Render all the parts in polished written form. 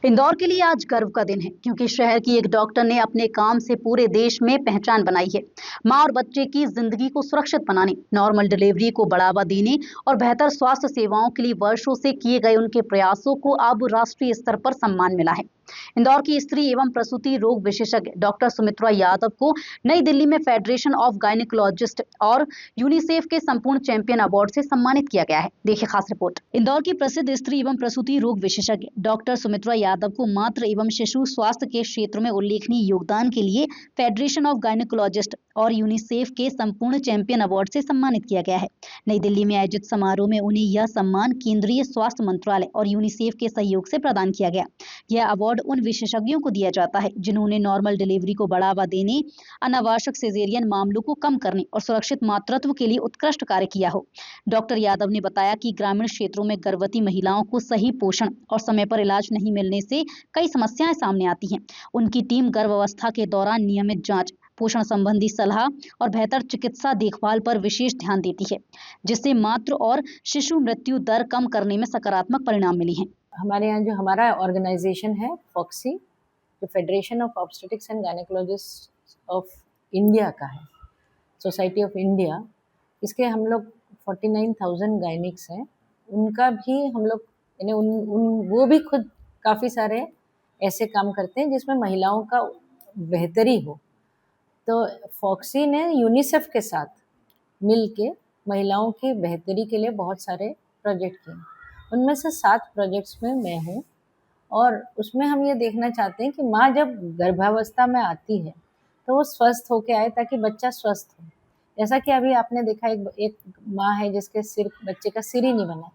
इंदौर के लिए आज गर्व का दिन है क्योंकि शहर की एक डॉक्टर ने अपने काम से पूरे देश में पहचान बनाई है। मां और बच्चे की जिंदगी को सुरक्षित बनाने, नॉर्मल डिलीवरी को बढ़ावा देने और बेहतर स्वास्थ्य सेवाओं के लिए वर्षों से किए गए उनके प्रयासों को अब राष्ट्रीय स्तर पर सम्मान मिला है। इंदौर की स्त्री एवं प्रसूति रोग विशेषज्ञ डॉक्टर सुमित्रा यादव को नई दिल्ली में फेडरेशन ऑफ गायनिकोलॉजिस्ट और यूनिसेफ के संपूर्ण चैंपियन अवार्ड से सम्मानित किया गया है। देखिए खास रिपोर्ट। इंदौर की प्रसिद्ध स्त्री एवं प्रसूति रोग विशेषज्ञ डॉक्टर सुमित्रा यादव को मातृ एवं शिशु स्वास्थ्य के क्षेत्र में उल्लेखनीय योगदान के लिए फेडरेशन ऑफ गायनिकोलॉजिस्ट और यूनिसेफ के संपूर्ण चैंपियन अवार्ड से सम्मानित किया गया है। नई दिल्ली में आयोजित समारोह में उन्हें यह सम्मान केंद्रीय स्वास्थ्य मंत्रालय और यूनिसेफ के सहयोग से प्रदान किया गया। यह अवार्ड उन विशेषज्ञों को दिया जाता है जिन्होंने नॉर्मल डिलीवरी को बढ़ावा देने, अनावश्यक सिजेरियन मामलों को कम करने और सुरक्षित मातृत्व के लिए उत्कृष्ट कार्य किया हो। डॉक्टर यादव ने बताया कि ग्रामीण क्षेत्रों में गर्भवती महिलाओं को सही पोषण और समय पर इलाज नहीं मिलने से कई समस्याएं सामने आती हैं। उनकी टीम गर्भावस्था के दौरान नियमित जांच, पोषण संबंधी सलाह और बेहतर चिकित्सा देखभाल पर विशेष ध्यान देती है, जिससे मातृ और शिशु मृत्यु दर कम करने में सकारात्मक परिणाम मिले हैं। हमारे यहाँ जो हमारा ऑर्गेनाइजेशन है फॉक्सी, जो federation of obstetrics and gynaecologist of India का है, सोसाइटी ऑफ इंडिया, इसके हम लोग 49,000 गायनिक्स हैं। उनका भी हम लोग यानी वो भी खुद काफ़ी सारे ऐसे काम करते हैं जिसमें महिलाओं का बेहतरी हो। तो फॉक्सी ने यूनिसेफ के साथ मिल के महिलाओं की बेहतरी के लिए बहुत सारे प्रोजेक्ट किए। उनमें से 7 प्रोजेक्ट्स में मैं हूँ और उसमें हम ये देखना चाहते हैं कि माँ जब गर्भावस्था में आती है तो वो स्वस्थ होकर आए ताकि बच्चा स्वस्थ हो। जैसा कि अभी आपने देखा एक माँ है जिसके बच्चे का सिर ही नहीं बना।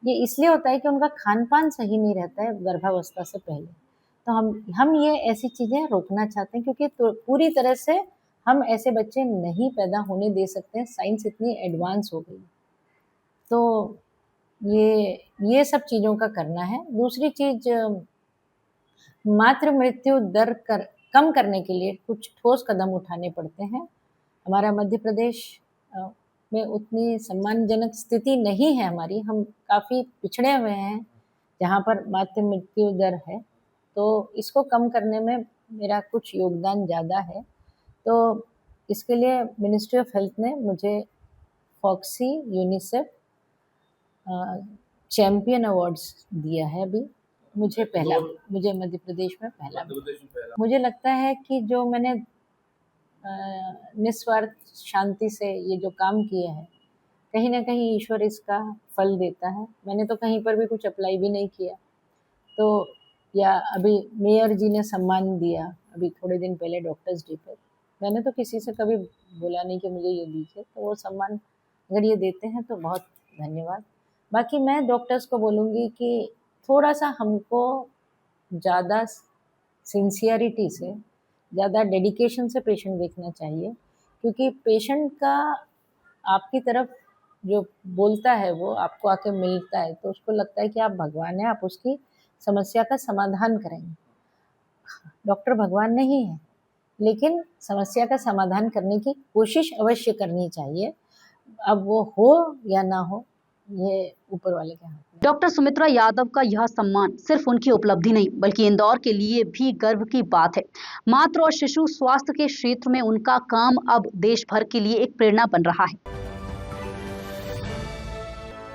ये इसलिए होता है कि उनका खान पान सही नहीं रहता है गर्भावस्था से पहले। तो हम ये ऐसी चीज़ें रोकना चाहते हैं क्योंकि पूरी तरह से हम ऐसे बच्चे नहीं पैदा होने दे सकते हैं। साइंस इतनी एडवांस हो गई। तो ये सब चीज़ों का करना है। दूसरी चीज़, मातृ मृत्यु दर कम करने के लिए कुछ ठोस कदम उठाने पड़ते हैं। हमारा मध्य प्रदेश में उतनी सम्मानजनक स्थिति नहीं है हमारी। हम काफ़ी पिछड़े हुए हैं जहाँ पर मातृ मृत्यु दर है। तो इसको कम करने में मेरा कुछ योगदान ज़्यादा है। तो इसके लिए मिनिस्ट्री ऑफ हेल्थ ने मुझे फॉक्सी यूनिसेफ चैम्पियन अवार्ड्स दिया है। अभी मुझे मध्य प्रदेश में पहला। मुझे लगता है कि जो मैंने निस्वार्थ शांति से ये जो काम किया है, कहीं ना कहीं ईश्वर इसका फल देता है। मैंने तो कहीं पर भी कुछ अप्लाई भी नहीं किया। तो या अभी मेयर जी ने सम्मान दिया अभी थोड़े दिन पहले डॉक्टर्स डे पर। मैंने तो किसी से कभी बोला नहीं कि मुझे ये दीजिए, तो वो सम्मान अगर ये देते हैं तो बहुत धन्यवाद। बाकी मैं डॉक्टर्स को बोलूँगी कि थोड़ा सा हमको ज़्यादा सिंसियरिटी से, ज़्यादा डेडिकेशन से पेशेंट देखना चाहिए, क्योंकि पेशेंट का आपकी तरफ जो बोलता है वो आपको आके मिलता है तो उसको लगता है कि आप भगवान हैं, आप उसकी समस्या का समाधान करेंगे। डॉक्टर भगवान नहीं है, लेकिन समस्या का समाधान करने की कोशिश अवश्य करनी चाहिए। अब वो हो या ना हो, ये ऊपर वाले के हाथ। डॉक्टर सुमित्रा यादव का यह सम्मान सिर्फ उनकी उपलब्धि नहीं बल्कि इंदौर के लिए भी गर्व की बात है। मातृ और शिशु स्वास्थ्य के क्षेत्र में उनका काम अब देश भर के लिए एक प्रेरणा बन रहा है।